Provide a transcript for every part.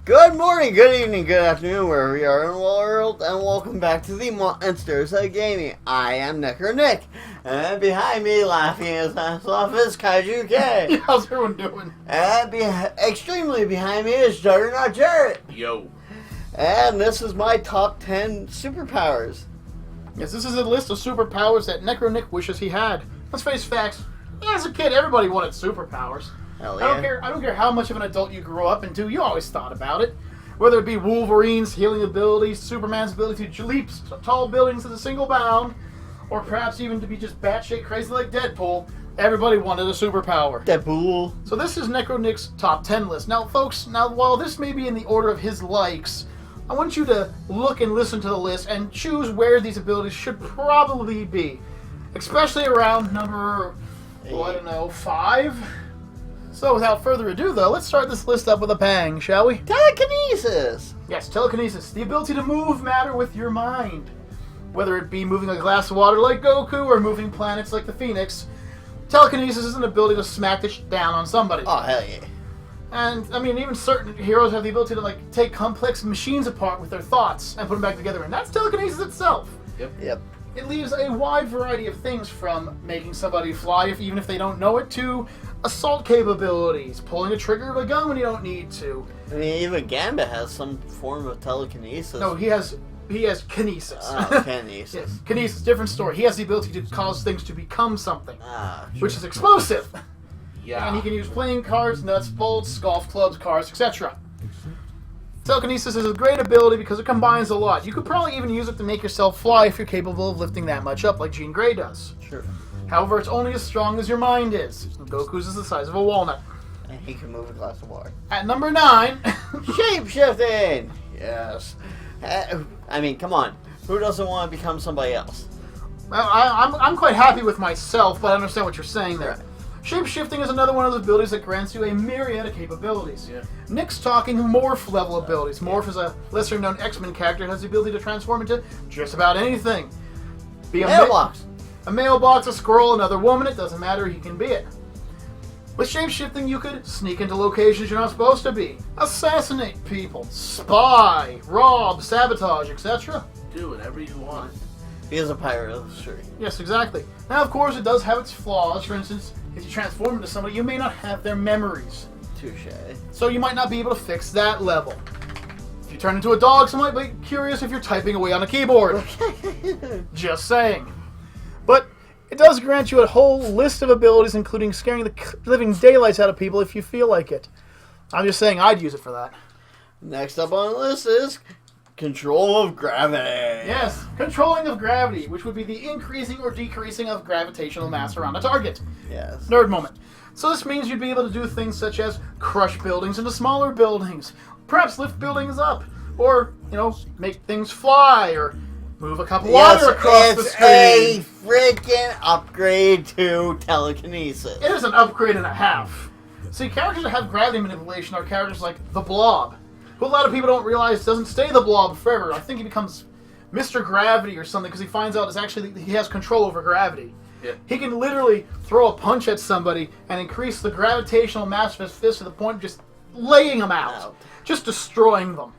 Good morning, good evening, good afternoon, wherever we are in the world, and welcome back to the Monsters of Gaming. I am Necro Nick, and behind me, laughing his ass off, is KaijuK. How's everyone doing? And extremely behind me is Juggernaut Jared. Yo. And this is my top 10 superpowers. Yes, this is a list of superpowers that Necro Nick wishes he had. Let's face facts. As a kid, everybody wanted superpowers. Hell I yeah. don't care how much of an adult you grew up into, you always thought about it. Whether it be Wolverine's healing abilities, Superman's ability to leap tall buildings at a single bound, or perhaps even to be just batshit crazy like Deadpool, everybody wanted a superpower. Deadpool. So this is Necro Nick's top 10 list. Now, folks, while this may be in the order of his likes, I want you to look and listen to the list and choose where these abilities should probably be. Especially around number, I don't know, 5? So without further ado, though, let's start this list up with a bang, shall we? Telekinesis. Yes, telekinesis. The ability to move matter with your mind. Whether it be moving a glass of water like Goku or moving planets like the Phoenix, telekinesis is an ability to smack the shit down on somebody. Oh, hell yeah. And, I mean, even certain heroes have the ability to, like, take complex machines apart with their thoughts and put them back together, and that's telekinesis itself. Yep. It leaves a wide variety of things from making somebody fly, even if they don't know it, to assault capabilities, pulling a trigger of a gun when you don't need to. I mean, even Gambit has some form of telekinesis. No, he has kinesis. Oh, kinesis. Yes, kinesis, different story. He has the ability to cause things to become something, Sure. which is explosive. Yeah. And he can use playing cards, nuts, bolts, golf clubs, cars, etc. Telekinesis is a great ability because it combines a lot. You could probably even use it to make yourself fly if you're capable of lifting that much up, like Jean Grey does. Sure. However, it's only as strong as your mind is. Goku's is the size of a walnut. And he can move a glass of water. At number 9... Shape-shifting! Yes. I mean, come on. Who doesn't want to become somebody else? Well, I'm quite happy with myself, but I understand what you're saying there. Right. Shape-shifting is another one of those abilities that grants you a myriad of capabilities. Yeah. Nick's talking morph-level abilities. Morph is a lesser-known X-Men character that has the ability to transform into just about anything. Be a Mailbox. A mailbox, a squirrel, another woman, it doesn't matter, he can be it. With shape-shifting, you could sneak into locations you're not supposed to be, assassinate people, spy, rob, sabotage, etc. Do whatever you want. He is a pirate of the street. Yes, exactly. Now, of course, it does have its flaws. For instance, if you transform into somebody, you may not have their memories. Touche. So you might not be able to fix that level. If you turn into a dog, someone might be curious if you're typing away on a keyboard. Just saying. But it does grant you a whole list of abilities, including scaring the living daylights out of people if you feel like it. I'm just saying I'd use it for that. Next up on the list is control of gravity. Yes, controlling of gravity, which would be the increasing or decreasing of gravitational mass around a target. Yes. Nerd moment. So this means you'd be able to do things such as crush buildings into smaller buildings, perhaps lift buildings up, or, make things fly, or move a cup of water across the screen. It's a freaking upgrade to telekinesis. It is an upgrade and a half. See, characters that have gravity manipulation are characters like the Blob, who a lot of people don't realize doesn't stay the Blob forever. I think he becomes Mr. Gravity or something because he finds out he has control over gravity. Yeah. He can literally throw a punch at somebody and increase the gravitational mass of his fist to the point of just laying them out. Just destroying them.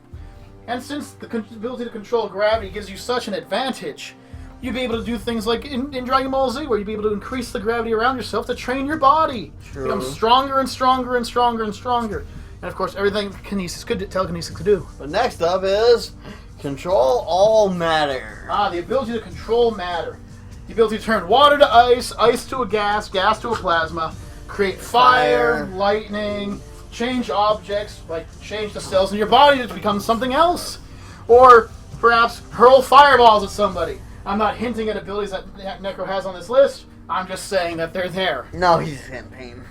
And since the ability to control gravity gives you such an advantage, you'd be able to do things like in Dragon Ball Z, where you'd be able to increase the gravity around yourself to train your body. True. Become stronger and stronger and stronger and stronger. And of course, everything telekinesis could do. But next up is control all matter. The ability to control matter. The ability to turn water to ice, ice to a gas, gas to a plasma, create fire, lightning, change objects, like change the cells in your body to become something else. Or perhaps hurl fireballs at somebody. I'm not hinting at abilities that Necro has on this list. I'm just saying that they're there. No, he's in pain.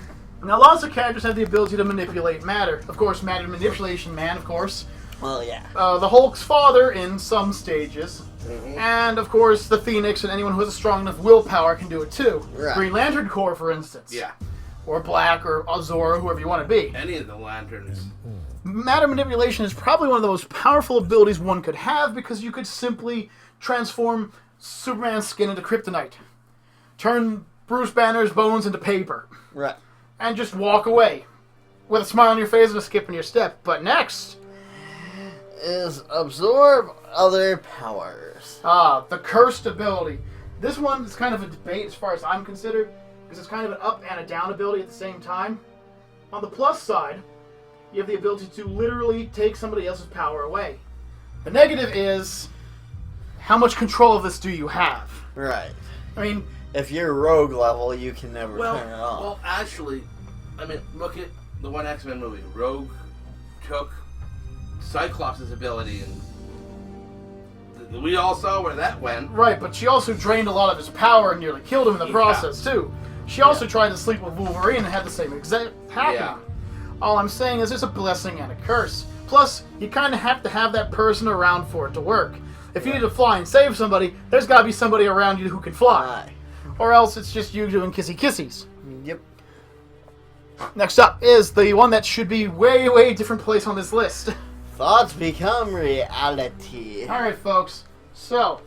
Now, lots of characters have the ability to manipulate matter. Of course, Matter Manipulation Man, of course. Well, yeah. The Hulk's father in some stages. And, of course, the Phoenix and anyone who has a strong enough willpower can do it too. Right. Green Lantern Corps, for instance. Yeah. Or Black, or Azor, whoever you want to be. Any of the lanterns. Matter Manipulation is probably one of the most powerful abilities one could have because you could simply transform Superman's skin into kryptonite. Turn Bruce Banner's bones into paper. Right. And just walk away with a smile on your face and a skip in your step. But next, is absorb other powers. The cursed ability. This one is kind of a debate as far as I'm considered, because it's kind of an up and a down ability at the same time. On the plus side, you have the ability to literally take somebody else's power away. The negative is, how much control of this do you have? Right. I mean, if you're rogue level, you can never turn it off. Well, actually, I mean, look at the one X-Men movie. Rogue took Cyclops' ability, and we all saw where that went. right, but she also drained a lot of his power and nearly killed him in the process, too. She also tried to sleep with Wolverine and had the same exact happen. Yeah. All I'm saying is it's a blessing and a curse. Plus, you kind of have to have that person around for it to work. If you need to fly and save somebody, there's got to be somebody around you who can fly. Or else it's just you doing kissy-kissies. Yep. Next up is the one that should be way, way different place on this list. Thoughts become reality. Alright, folks. So,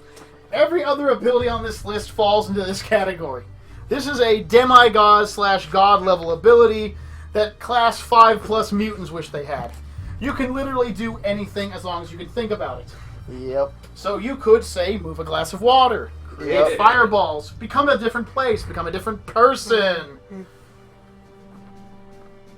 every other ability on this list falls into this category. This is a demigod/god level ability that class 5+ mutants wish they had. You can literally do anything as long as you can think about it. Yep. So you could, say, move a glass of water, create fireballs, become a different place, become a different person.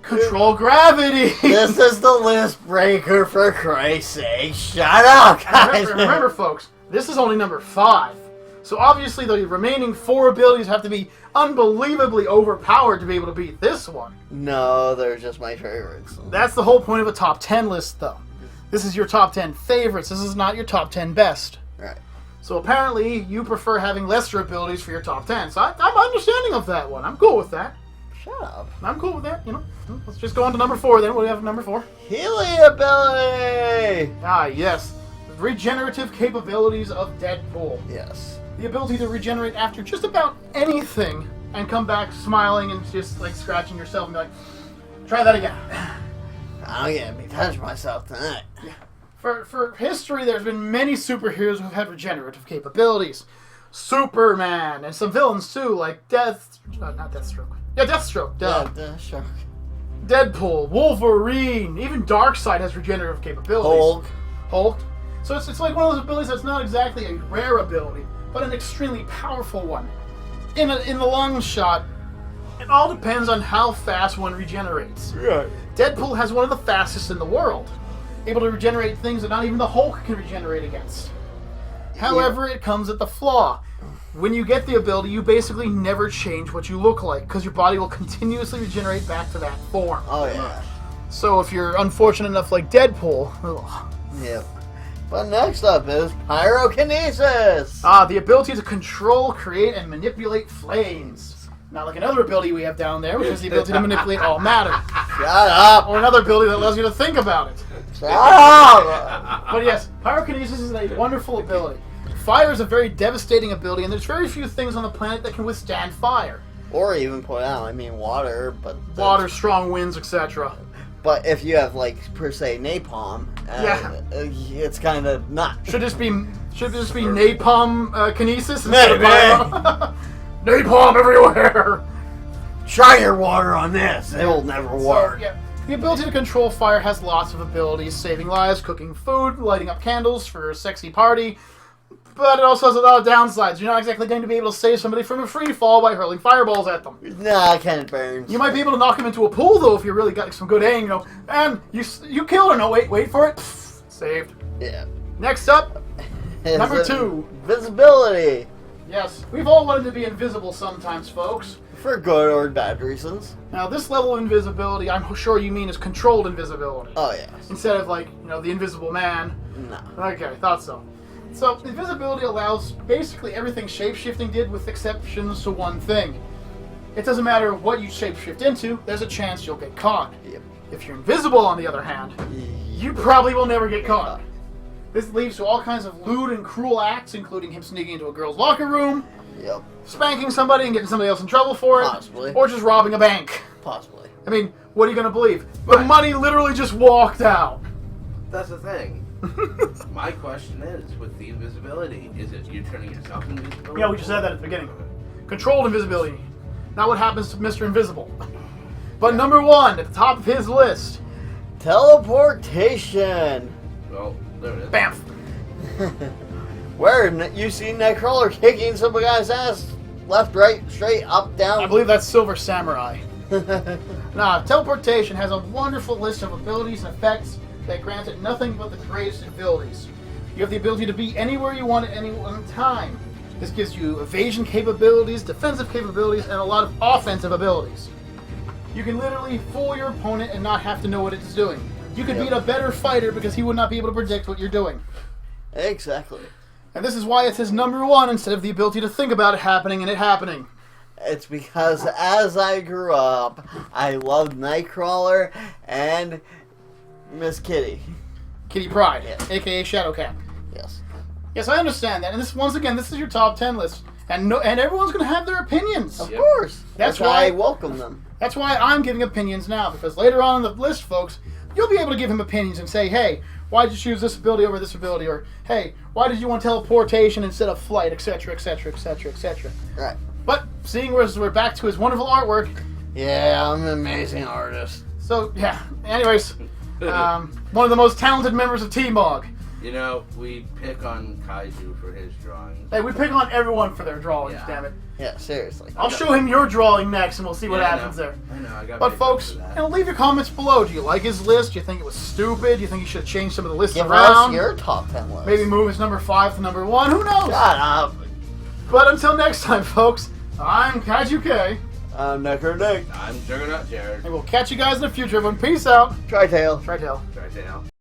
Control gravity! This is the list breaker, for Christ's sake. Shut up, guys! Remember, folks, this is only number 5. So obviously the remaining 4 abilities have to be unbelievably overpowered to be able to beat this one. No, they're just my favorites. That's the whole point of a top 10 list, though. This is your top 10 favorites. This is not your top 10 best. Right. So apparently you prefer having lesser abilities for your top 10. So I'm understanding of that one. I'm cool with that. Shut up. I'm cool with that, you know. Let's just go on to number 4 then. What do we have at number 4? Healing ability! Ah, yes. The regenerative capabilities of Deadpool. Yes. The ability to regenerate after just about anything and come back smiling and just like scratching yourself and be like, try that again. I'm gonna be touching myself tonight. For history, there's been many superheroes who've had regenerative capabilities. Superman, and some villains too, like Deathstroke. Yeah, Deathstroke. Duh. Yeah, sure. Deadpool, Wolverine, even Darkseid has regenerative capabilities. Hulk. So it's like one of those abilities that's not exactly a rare ability, but an extremely powerful one. In the long shot, it all depends on how fast one regenerates. Right. Deadpool has one of the fastest in the world, able to regenerate things that not even the Hulk can regenerate against. However, it comes at the flaw. When you get the ability, you basically never change what you look like, because your body will continuously regenerate back to that form. Oh, yeah. So if you're unfortunate enough like Deadpool... Ugh. Yep. But next up is pyrokinesis. The ability to control, create, and manipulate flames. Not like another ability we have down there, which is the ability to manipulate all matter. Shut up. Or another ability that allows you to think about it. Shut up. But yes, pyrokinesis is a wonderful ability. Fire is a very devastating ability, and there's very few things on the planet that can withstand fire. Or even put out, I mean, water, but... Water, strong winds, etc. But if you have, like, per se, napalm, it's kind of not. Should this be napalm kinesis? Maybe. Napalm everywhere! Try your water on this. It will never work. So, yeah. The ability to control fire has lots of abilities. Saving lives, cooking food, lighting up candles for a sexy party. But it also has a lot of downsides. You're not exactly going to be able to save somebody from a free fall by hurling fireballs at them. Nah, it kind of burns. You might be able to knock him into a pool, though, if you really got some good aim, you know. And you killed her. No, wait for it. Pfft, saved. Yeah. Next up, number 2. Visibility. Yes, we've all wanted to be invisible sometimes, folks. For good or bad reasons. Now, this level of invisibility, I'm sure you mean is controlled invisibility. Oh, yes. Instead of, like, the Invisible Man. No. Okay, I thought so. So, invisibility allows basically everything shapeshifting did, with exceptions to one thing. It doesn't matter what you shapeshift into, there's a chance you'll get caught. Yep. If you're invisible, on the other hand, you probably will never get caught. This leads to all kinds of lewd and cruel acts, including him sneaking into a girl's locker room, Yep. spanking somebody and getting somebody else in trouble for it, Possibly. or just robbing a bank. Possibly. I mean, what are you going to believe? The money literally just walked out. That's the thing. My question is, with the invisibility, is it you're turning yourself invisible? Yeah, we just said that at the beginning. Controlled invisibility. Not what happens to Mr. Invisible. But number 1, at the top of his list. Teleportation. Well, there it is. Bamf! Where you see Nightcrawler kicking some guy's ass, left, right, straight, up, down. I believe that's Silver Samurai. Now, teleportation has a wonderful list of abilities and effects that grant it nothing but the greatest abilities. You have the ability to be anywhere you want at any one time. This gives you evasion capabilities, defensive capabilities, and a lot of offensive abilities. You can literally fool your opponent and not have to know what it's doing. You could beat a better fighter because he would not be able to predict what you're doing. Exactly. And this is why it's his number one instead of the ability to think about it happening and it happening. It's because as I grew up, I loved Nightcrawler and Miss Kitty. Kitty Pryde, Yes. aka Shadowcat. Yes. Yes, I understand that. And this, once again, this is your top 10 list. And everyone's going to have their opinions. Of course. That's Which why I welcome them. That's why I'm giving opinions now, because later on in the list, folks, you'll be able to give him opinions and say, hey, why did you choose this ability over this ability? Or, hey, why did you want teleportation instead of flight, etc., etc., etc., etc. Right. But seeing as we're back to his wonderful artwork, Yeah, I'm an amazing artist. so, yeah. Anyways, one of the most talented members of T-Mog. You know, we pick on Kaiju for his drawings. Hey, we pick on everyone for their drawings, Yeah. damn it. Yeah, seriously. I'll show him your drawing next, and we'll see what Yeah, I happens know. there. I know, I got But picked folks, up for that. you know, leave your comments below. Do you like his list? Do you think it was stupid? Do you think he should have changed some of the lists Give around? us your top 10 list. Maybe move his number 5 to number 1? Who knows? Shut up. But until next time, folks, I'm KaijuK, I'm Necro Nick. I'm Juggernaut Jared. and we'll catch you guys in the future. Everyone, peace out. Tri-tail. Try tell. Try to